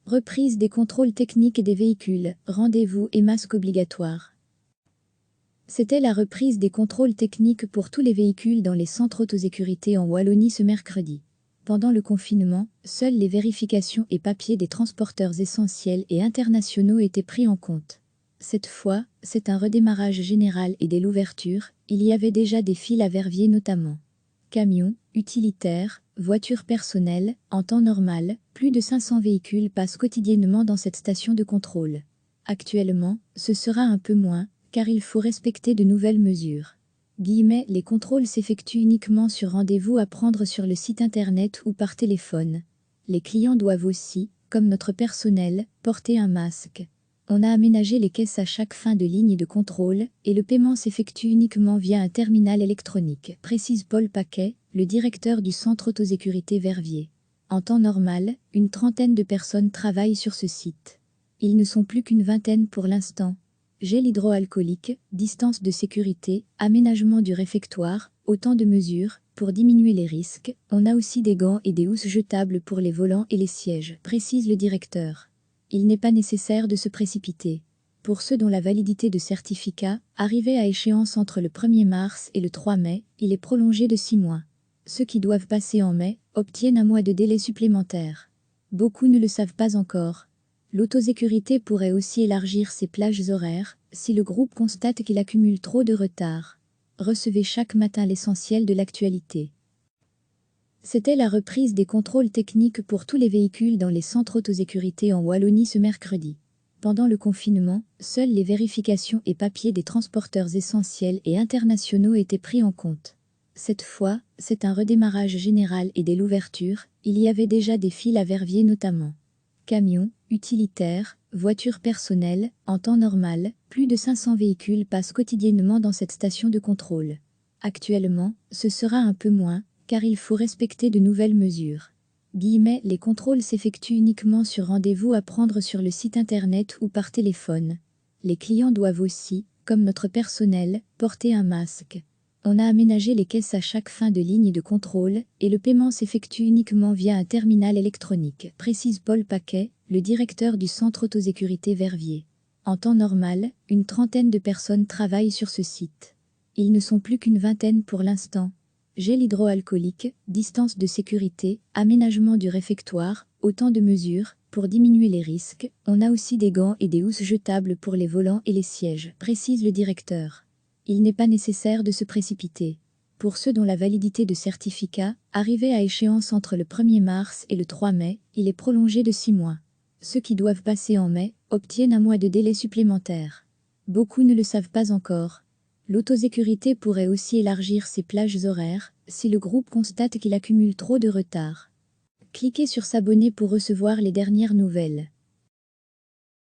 Reprise des contrôles techniques des véhicules, rendez-vous et masque obligatoire. C'était la reprise des contrôles techniques pour tous les véhicules dans les centres autosécurité en Wallonie ce mercredi. Pendant le confinement, seules les vérifications et papiers des transporteurs essentiels et internationaux étaient pris en compte. Cette fois, c'est un redémarrage général et dès l'ouverture, il y avait déjà des files à Verviers notamment. Camions, utilitaires, voitures personnelles, en temps normal, plus de 500 véhicules passent quotidiennement dans cette station de contrôle. Actuellement, ce sera un peu moins, car il faut respecter de nouvelles mesures. Les contrôles s'effectuent uniquement sur rendez-vous à prendre sur le site internet ou par téléphone. Les clients doivent aussi, comme notre personnel, porter un masque. On a aménagé les caisses à chaque fin de ligne de contrôle et le paiement s'effectue uniquement via un terminal électronique, précise Paul Paquet, le directeur du centre autosécurité Verviers. En temps normal, une trentaine de personnes travaillent sur ce site. Ils ne sont plus qu'une vingtaine pour l'instant. Gel hydroalcoolique, distance de sécurité, aménagement du réfectoire, autant de mesures pour diminuer les risques. On a aussi des gants et des housses jetables pour les volants et les sièges, précise le directeur. Il n'est pas nécessaire de se précipiter. Pour ceux dont la validité de certificat arrivait à échéance entre le 1er mars et le 3 mai, il est prolongé de 6 mois. Ceux qui doivent passer en mai obtiennent un mois de délai supplémentaire. Beaucoup ne le savent pas encore. L'autosécurité pourrait aussi élargir ses plages horaires si le groupe constate qu'il accumule trop de retard. Recevez chaque matin l'essentiel de l'actualité. C'était la reprise des contrôles techniques pour tous les véhicules dans les centres autosécurité en Wallonie ce mercredi. Pendant le confinement, seules les vérifications et papiers des transporteurs essentiels et internationaux étaient pris en compte. Cette fois, c'est un redémarrage général et dès l'ouverture, il y avait déjà des files à Verviers notamment. Camions, utilitaires, voitures personnelles, en temps normal, plus de 500 véhicules passent quotidiennement dans cette station de contrôle. Actuellement, ce sera un peu moins, car il faut respecter de nouvelles mesures. Les contrôles s'effectuent uniquement sur rendez-vous à prendre sur le site internet ou par téléphone. Les clients doivent aussi, comme notre personnel, porter un masque. On a aménagé les caisses à chaque fin de ligne de contrôle et le paiement s'effectue uniquement via un terminal électronique, précise Paul Paquet, le directeur du centre autosécurité Verviers. En temps normal, une trentaine de personnes travaillent sur ce site. Ils ne sont plus qu'une vingtaine pour l'instant. Gel hydroalcoolique, distance de sécurité, aménagement du réfectoire, autant de mesures pour diminuer les risques. On a aussi des gants et des housses jetables pour les volants et les sièges, précise le directeur. Il n'est pas nécessaire de se précipiter. Pour ceux dont la validité de certificat arrivait à échéance entre le 1er mars et le 3 mai, il est prolongé de 6 mois. Ceux qui doivent passer en mai obtiennent un mois de délai supplémentaire. Beaucoup ne le savent pas encore. L'autosécurité pourrait aussi élargir ses plages horaires si le groupe constate qu'il accumule trop de retard. Cliquez sur s'abonner pour recevoir les dernières nouvelles.